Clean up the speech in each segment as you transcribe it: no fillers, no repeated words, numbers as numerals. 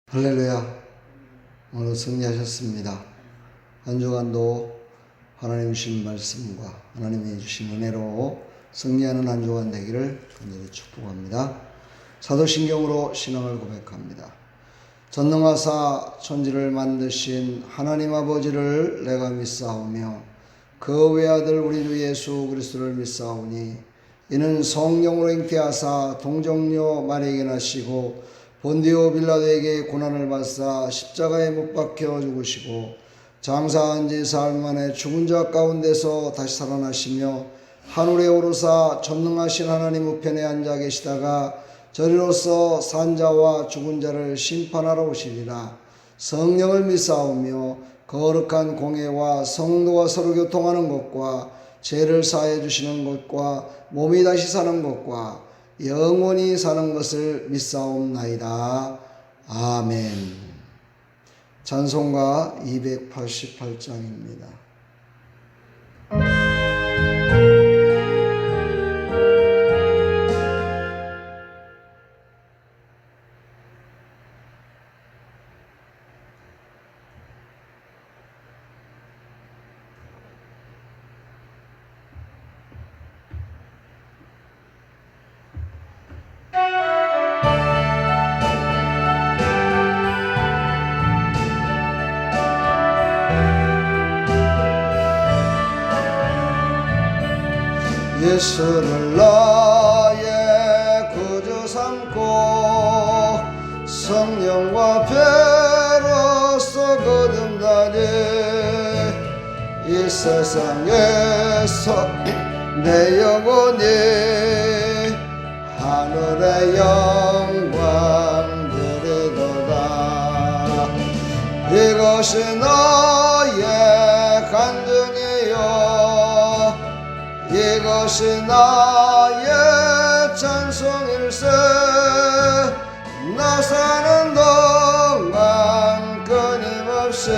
할렐루야. 오늘 승리하셨습니다. 한 주간도 하나님 주신 말씀과 하나님이 주신 은혜로 승리하는 한 주간 되기를 간절히 축복합니다. 사도신경으로 신앙을 고백합니다. 전능하사 천지를 만드신 하나님 아버지를 내가 믿사오며 그 외아들 우리 주 예수 그리스도를 믿사오니 이는 성령으로 잉태하사 동정녀 마리아에게 나시고 본디오 빌라도에게 고난을 받사 십자가에 못 박혀 죽으시고 장사한 지 사흘 만에 죽은 자 가운데서 다시 살아나시며 하늘에 오르사 전능하신 하나님 우편에 앉아 계시다가 저리로서 산 자와 죽은 자를 심판하러 오시리라. 성령을 믿사오며 거룩한 공회와 성도가 서로 교통하는 것과 죄를 사해 주시는 것과 몸이 다시 사는 것과 영원히 사는 것을 믿사옵나이다. 아멘. 찬송가 288장입니다. 예수를 나의 구주 삼고 성령과 배로서 거듭나니 이 세상에서 내 영혼이 하늘의 영광 누리도다. 이것이 나의 간증이요 이것이 나의 찬송일세. 나 사는 동안 끊임없이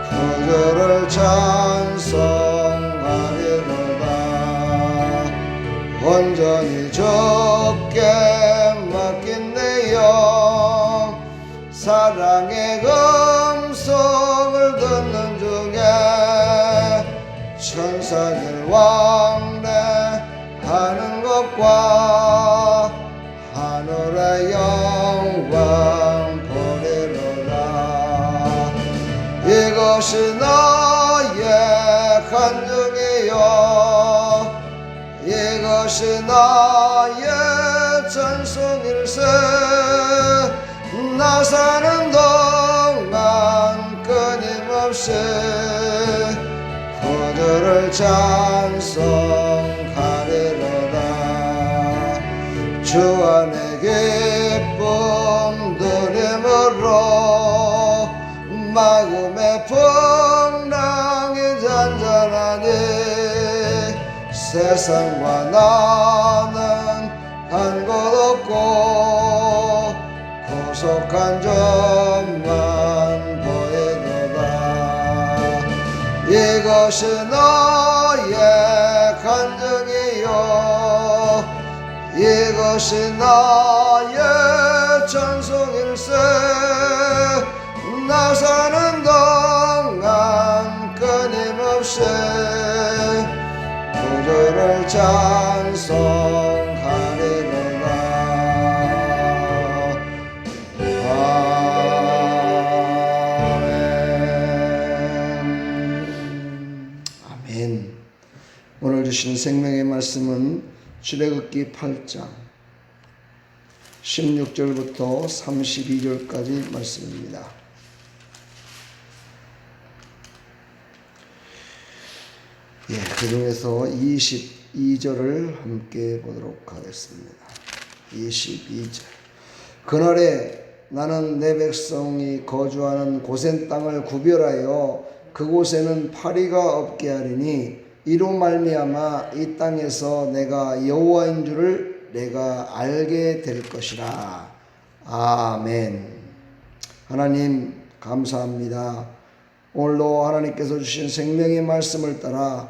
구주를 찬송하리로다. 온전히 주께 맡긴 내 영 사랑의 음성을 듣는 중에 천사들 왕래하는 것과 하늘의 영광 보리로라. 이것이 나의 간증이요 이것이 나의 찬송일세. 나 사는 동안 끊임없이 구주를 찬송하리로다. 주 안에 기쁨 누림으로 마음의 풍랑이 잔잔하니 세상과 나는 간 곳 없고 구속한 점만 보이도다. 이것이 나의 간증이요 이것이 나의 찬송일세. 나 사는 동안 끊임없이 구주를 찬송하리로다. 오늘 주신 생명의 말씀은 출애굽기 8장 16절부터 32절까지 말씀입니다. 그 중에서 22절을 함께 보도록 하겠습니다. 22절. 그날에 나는 내 백성이 거주하는 고센 땅을 구별하여 그곳에는 파리가 없게 하리니 이로 말미암아 이 땅에서 내가 여호와인 줄을 내가 알게 될 것이라. 아멘. 하나님 감사합니다. 오늘도 하나님께서 주신 생명의 말씀을 따라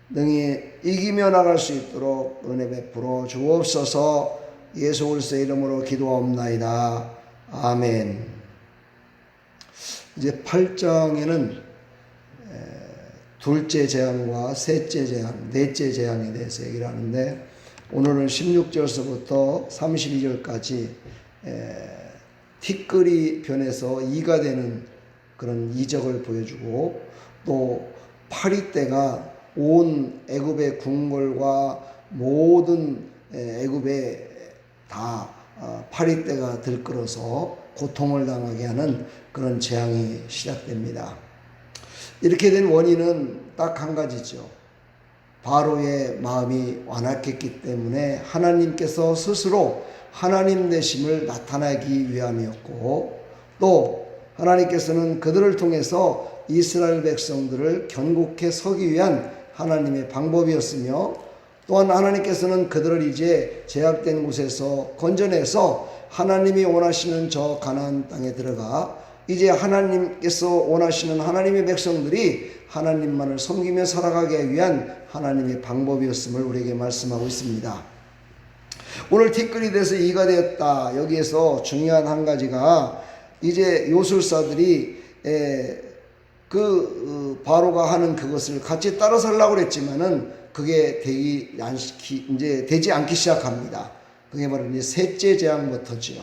능히 이기며 나갈 수 있도록 은혜 베풀어 주옵소서. 예수 그리스도의 이름으로 기도하옵나이다. 아멘. 이제 8장에는 둘째 재앙과 셋째 재앙, 넷째 재앙에 대해서 얘기를 하는데, 오늘은 16절서부터 32절까지 티끌이 변해서 이가 되는 그런 이적을 보여주고, 또 파리떼가 온 애굽의 궁궐과 모든 애굽에 다 파리떼가 들끓어서 고통을 당하게 하는 그런 재앙이 시작됩니다. 이렇게 된 원인은 딱 한 가지죠. 바로의 마음이 완악했기 때문에 하나님께서 스스로 하나님 되심을 나타내기 위함이었고, 또 하나님께서는 그들을 통해서 이스라엘 백성들을 견고케 서기 위한 하나님의 방법이었으며, 또한 하나님께서는 그들을 이제 제약된 곳에서 건져내서 하나님이 원하시는 저 가나안 땅에 들어가 이제 하나님께서 원하시는 하나님의 백성들이 하나님만을 섬기며 살아가기 위한 하나님의 방법이었음을 우리에게 말씀하고 있습니다. 오늘 티끌이 돼서 이가 되었다. 여기에서 중요한 한 가지가, 이제 요술사들이 바로가 하는 그것을 같이 따라 살라고 그랬지만은 그게 되지 않기 시작합니다. 그게 바로 이제 셋째 재앙부터지요.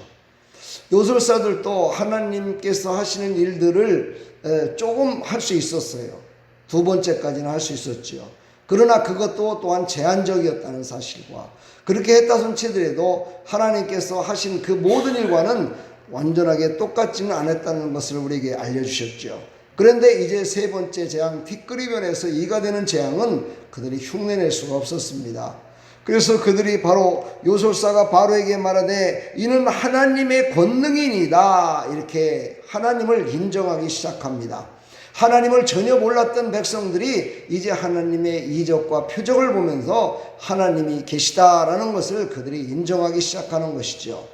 요술사들도 하나님께서 하시는 일들을 조금 할 수 있었어요. 두 번째까지는 할 수 있었지요. 그러나 그것도 또한 제한적이었다는 사실과, 그렇게 했다 손치더라도 하나님께서 하신 그 모든 일과는 완전하게 똑같지는 않았다는 것을 우리에게 알려주셨죠. 그런데 이제 세 번째 재앙, 티끌이 변해서 이가 되는 재앙은 그들이 흉내낼 수가 없었습니다. 그래서 그들이 바로 요술사가 바로에게 말하되 이는 하나님의 권능이니이다, 이렇게 하나님을 인정하기 시작합니다. 하나님을 전혀 몰랐던 백성들이 이제 하나님의 이적과 표적을 보면서 하나님이 계시다라는 것을 그들이 인정하기 시작하는 것이죠.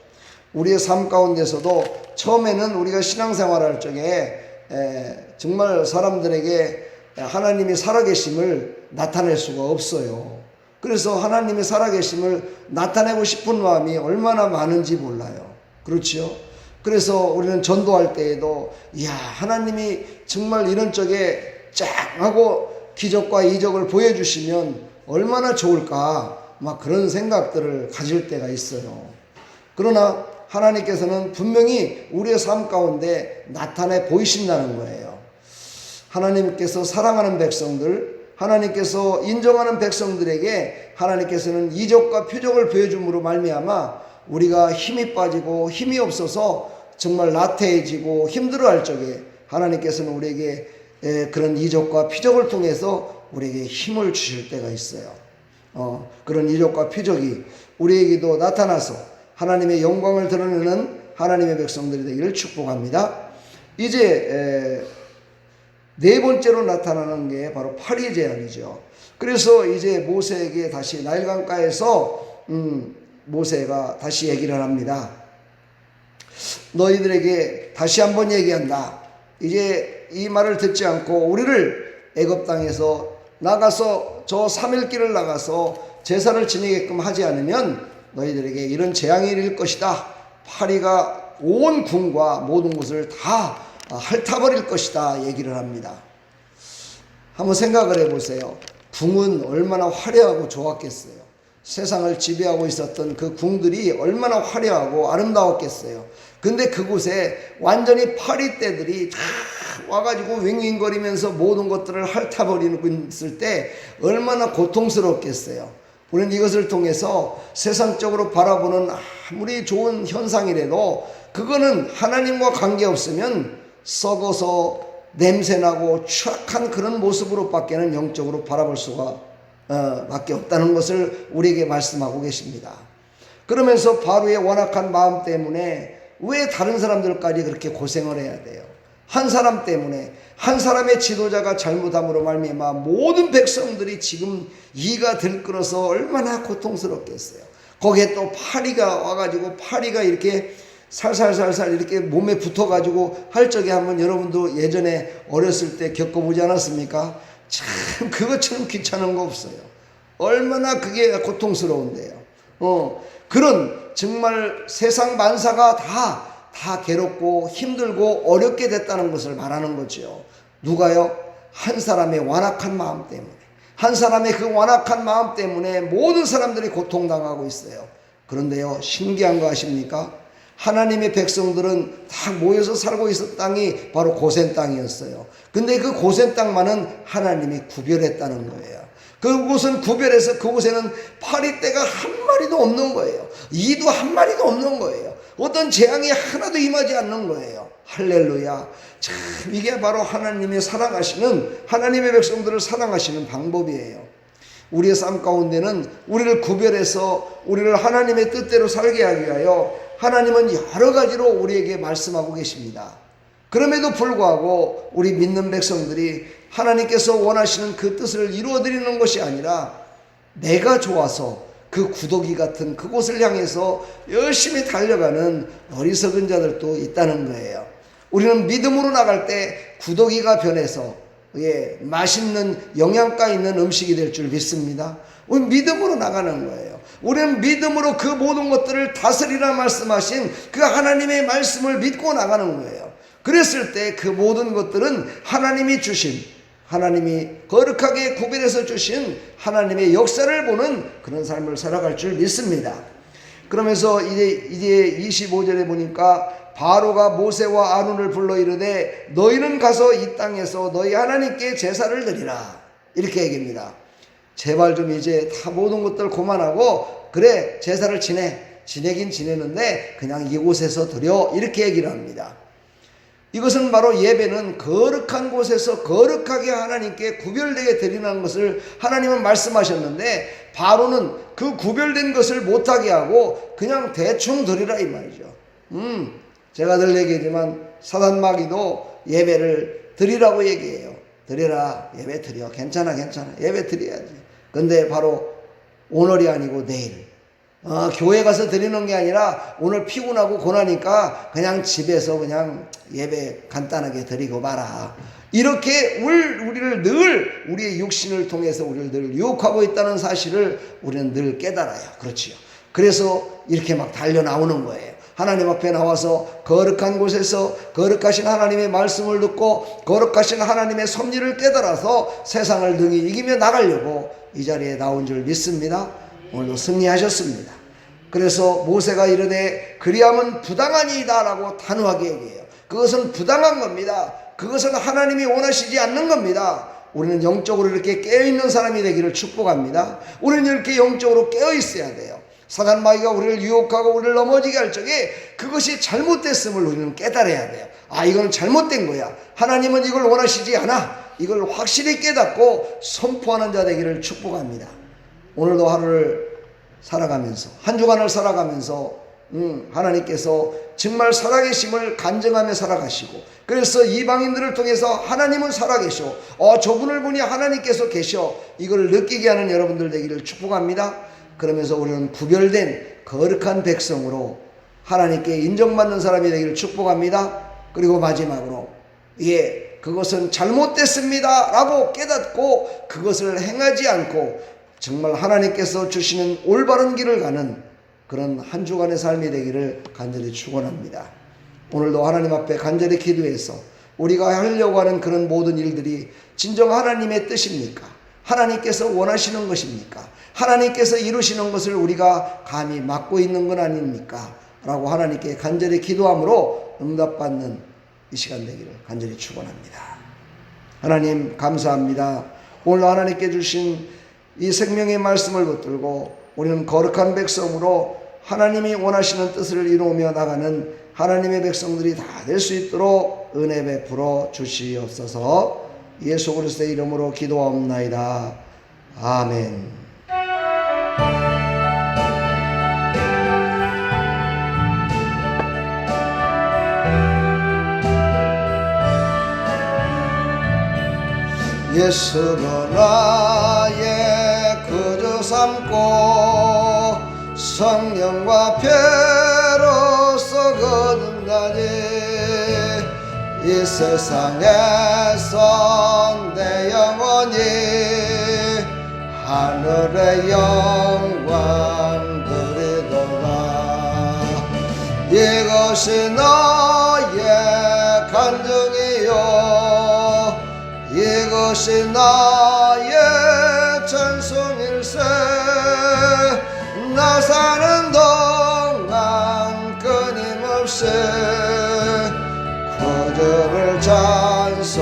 우리의 삶 가운데서도 처음에는 우리가 신앙생활할 적에 정말 사람들에게 하나님이 살아계심을 나타낼 수가 없어요. 그래서 하나님의 살아계심을 나타내고 싶은 마음이 얼마나 많은지 몰라요. 그렇죠? 그래서 우리는 전도할 때에도 이야, 하나님이 정말 이런 쪽에 쫙 하고 기적과 이적을 보여주시면 얼마나 좋을까, 막 그런 생각들을 가질 때가 있어요. 그러나 하나님께서는 분명히 우리의 삶 가운데 나타내 보이신다는 거예요. 하나님께서 사랑하는 백성들, 하나님께서 인정하는 백성들에게 하나님께서는 이적과 표적을 보여줌으로 말미암아 우리가 힘이 빠지고 힘이 없어서 정말 나태해지고 힘들어할 적에 하나님께서는 우리에게 그런 이적과 표적을 통해서 우리에게 힘을 주실 때가 있어요. 그런 이적과 표적이 우리에게도 나타나서 하나님의 영광을 드러내는 하나님의 백성들이 되기를 축복합니다. 이제 네 번째로 나타나는 게 바로 파리 재앙이죠. 그래서 이제 모세에게 다시 나일강가에서 모세가 다시 얘기를 합니다. 너희들에게 다시 한번 얘기한다. 이제 이 말을 듣지 않고 우리를 애굽 땅에서 나가서 저 3일 길을 나가서 제사를 지내게끔 하지 않으면 너희들에게 이런 재앙이 이를 것이다. 파리가 온 궁과 모든 것을 다 핥아버릴 것이다 얘기를 합니다. 한번 생각을 해보세요. 궁은 얼마나 화려하고 좋았겠어요. 세상을 지배하고 있었던 그 궁들이 얼마나 화려하고 아름다웠겠어요. 근데 그곳에 완전히 파리떼들이 다 와가지고 윙윙거리면서 모든 것들을 핥아버리고 있을 때 얼마나 고통스럽겠어요. 우리는 이것을 통해서 세상적으로 바라보는 아무리 좋은 현상이라도 그거는 하나님과 관계없으면 썩어서 냄새나고 추악한 그런 모습으로 밖에는 영적으로 바라볼 수가 밖에 없다는 것을 우리에게 말씀하고 계십니다. 그러면서 바로의 완악한 마음 때문에 왜 다른 사람들까지 그렇게 고생을 해야 돼요? 한 사람 때문에, 한 사람의 지도자가 잘못함으로 말미암아 모든 백성들이 지금 이가 들끓어서 얼마나 고통스럽겠어요. 거기에 또 파리가 와가지고 파리가 이렇게 살살살살 이렇게 몸에 붙어가지고 할 적에 한번 여러분도 예전에 어렸을 때 겪어보지 않았습니까? 참 그것처럼 귀찮은 거 없어요. 얼마나 그게 고통스러운데요. 그런 정말 세상 만사가 다 다 괴롭고 힘들고 어렵게 됐다는 것을 말하는 거죠. 누가요? 한 사람의 완악한 마음 때문에, 한 사람의 그 완악한 마음 때문에 모든 사람들이 고통당하고 있어요. 그런데요, 신기한 거 아십니까? 하나님의 백성들은 다 모여서 살고 있었던 땅이 바로 고센 땅이었어요. 근데 그 고센 땅만은 하나님이 구별했다는 거예요. 그곳은 구별해서 그곳에는 파리떼가 한 마리도 없는 거예요. 이도 한 마리도 없는 거예요. 어떤 재앙이 하나도 임하지 않는 거예요. 할렐루야. 참 이게 바로 하나님의 사랑하시는, 하나님의 백성들을 사랑하시는 방법이에요. 우리의 삶 가운데는 우리를 구별해서 우리를 하나님의 뜻대로 살게 하기 위하여 하나님은 여러 가지로 우리에게 말씀하고 계십니다. 그럼에도 불구하고 우리 믿는 백성들이 하나님께서 원하시는 그 뜻을 이루어드리는 것이 아니라 내가 좋아서 그 구더기 같은 그곳을 향해서 열심히 달려가는 어리석은 자들도 있다는 거예요. 우리는 믿음으로 나갈 때 구더기가 변해서 맛있는 영양가 있는 음식이 될 줄 믿습니다. 우리 믿음으로 나가는 거예요. 우리는 믿음으로 그 모든 것들을 다스리라 말씀하신 그 하나님의 말씀을 믿고 나가는 거예요. 그랬을 때 그 모든 것들은 하나님이 주신, 하나님이 거룩하게 구별해서 주신 하나님의 역사를 보는 그런 삶을 살아갈 줄 믿습니다. 그러면서 이제 25절에 보니까 바로가 모세와 아론을 불러 이르되 너희는 가서 이 땅에서 너희 하나님께 제사를 드리라, 이렇게 얘기합니다. 제발 좀 이제 다 모든 것들 그만하고 그래 제사를 지내긴 지내는데 그냥 이곳에서 드려, 이렇게 얘기를 합니다. 이것은 바로 예배는 거룩한 곳에서 거룩하게 하나님께 구별되게 드리는 것을 하나님은 말씀하셨는데 바로는 그 구별된 것을 못하게 하고 그냥 대충 드리라 이 말이죠. 제가 늘 얘기하지만 사단 마귀도 예배를 드리라고 얘기해요. 드려라, 예배 드려, 괜찮아 예배 드려야지. 근데 바로 오늘이 아니고 내일, 교회 가서 드리는 게 아니라 오늘 피곤하고 고나니까 그냥 집에서 그냥 예배 간단하게 드리고 마라, 이렇게 우리를 늘 우리의 육신을 통해서 우리를 늘 유혹하고 있다는 사실을 우리는 늘 깨달아요. 그렇지요. 그래서 이렇게 막 달려 나오는 거예요. 하나님 앞에 나와서 거룩한 곳에서 거룩하신 하나님의 말씀을 듣고 거룩하신 하나님의 섭리를 깨달아서 세상을 능히 이기며 나가려고 이 자리에 나온 줄 믿습니다. 오늘도 승리하셨습니다. 그래서 모세가 이르되 그리함은 부당하니이다 라고 단호하게 얘기해요. 그것은 부당한 겁니다. 그것은 하나님이 원하시지 않는 겁니다. 우리는 영적으로 이렇게 깨어있는 사람이 되기를 축복합니다. 우리는 이렇게 영적으로 깨어있어야 돼요. 사단 마귀가 우리를 유혹하고 우리를 넘어지게 할 적에 그것이 잘못됐음을 우리는 깨달아야 돼요. 이건 잘못된 거야. 하나님은 이걸 원하시지 않아. 이걸 확실히 깨닫고 선포하는 자 되기를 축복합니다. 오늘도 하루를 살아가면서, 한 주간을 살아가면서 하나님께서 정말 살아계심을 간증하며 살아가시고, 그래서 이방인들을 통해서 하나님은 살아계셔, 저분을 보니 하나님께서 계셔, 이걸 느끼게 하는 여러분들 되기를 축복합니다. 그러면서 우리는 구별된 거룩한 백성으로 하나님께 인정받는 사람이 되기를 축복합니다. 그리고 마지막으로 그것은 잘못됐습니다 라고 깨닫고 그것을 행하지 않고 정말 하나님께서 주시는 올바른 길을 가는 그런 한 주간의 삶이 되기를 간절히 축원합니다. 오늘도 하나님 앞에 간절히 기도해서 우리가 하려고 하는 그런 모든 일들이 진정 하나님의 뜻입니까? 하나님께서 원하시는 것입니까? 하나님께서 이루시는 것을 우리가 감히 막고 있는 건 아닙니까? 라고 하나님께 간절히 기도함으로 응답받는 이 시간 되기를 간절히 축원합니다. 하나님 감사합니다. 오늘 하나님께 주신 이 생명의 말씀을 붙들고 우리는 거룩한 백성으로 하나님이 원하시는 뜻을 이루며 나가는 하나님의 백성들이 다 될 수 있도록 은혜 베풀어 주시옵소서. 예수 그리스도의 이름으로 기도하옵나이다. 아멘. 예수로 나의 구주 삼고 성령과 피로써 거듭나니 이 세상에서 내 영혼이 하늘의 영광 누리도다. 이것이 나의 간증이요 이것이 나의 찬송일세 나 사는 동안 끊임없이 구주를 찬송하리로다.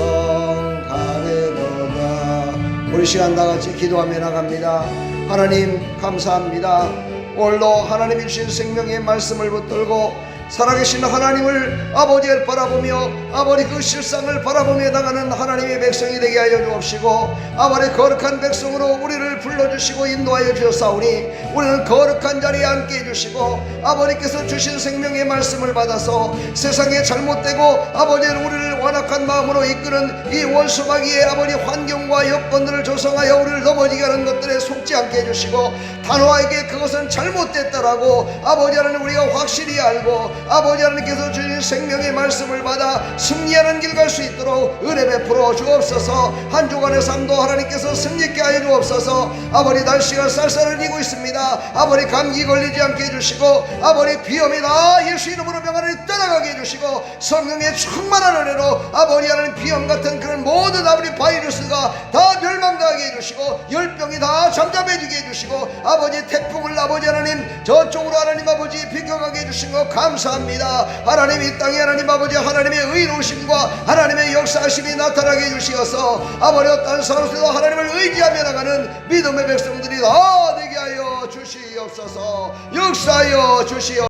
우리 시간 다같이 기도하며 나갑니다. 하나님 감사합니다. 오늘도 하나님이 주신 생명의 말씀을 붙들고 살아계신 하나님을 아버지를 바라보며 아버지 그 실상을 바라보며 나가는 하나님의 백성이 되게 하여 주옵시고 아버지 거룩한 백성으로 우리를 불러주시고 인도하여 주셨사오니 우리는 거룩한 자리에 앉게 해주시고 아버지께서 주신 생명의 말씀을 받아서 세상에 잘못되고 아버지는 우리를 완악한 마음으로 이끄는 이 원수마귀의 아버지 환경과 여건들을 조성하여 우리를 넘어지게 하는 것들에 속지 않게 해주시고 단호하게 그것은 잘못됐다라고 아버지 하나님 우리가 확실히 알고 아버지 하나님께서 주신 생명의 말씀을 받아 승리하는 길 갈 수 있도록 은혜 베풀어 주옵소서. 한 주간의 삶도 하나님께서 승리케 하여 주옵소서. 아버지 날씨가 쌀쌀해지고 있습니다. 아버지 감기 걸리지 않게 해주시고 아버지 비염이 다 예수 이름으로 병원을 떠나가게 해주시고 성령의 충만한 은혜로 아버지 하나님 비염 같은 그런 모든 아버지 바이러스가 다 멸망당하게 해주시고 열병이 다 잠잠해지게 해주시고 아버지 태풍을 아버지 하나님 저쪽으로 하나님 아버지 비켜가게 해주신 것 감사합니다. 하나님 이 땅에 하나님 아버지 하나님의 의로우심과 하나님의 역사하심이 나타나게 해주시어서 아버지 어떤 사람들도 하나님을 의지하며 나가는 믿음의 백성들이 다 되게 하여 주시옵소서. 역사하여 주시옵소서.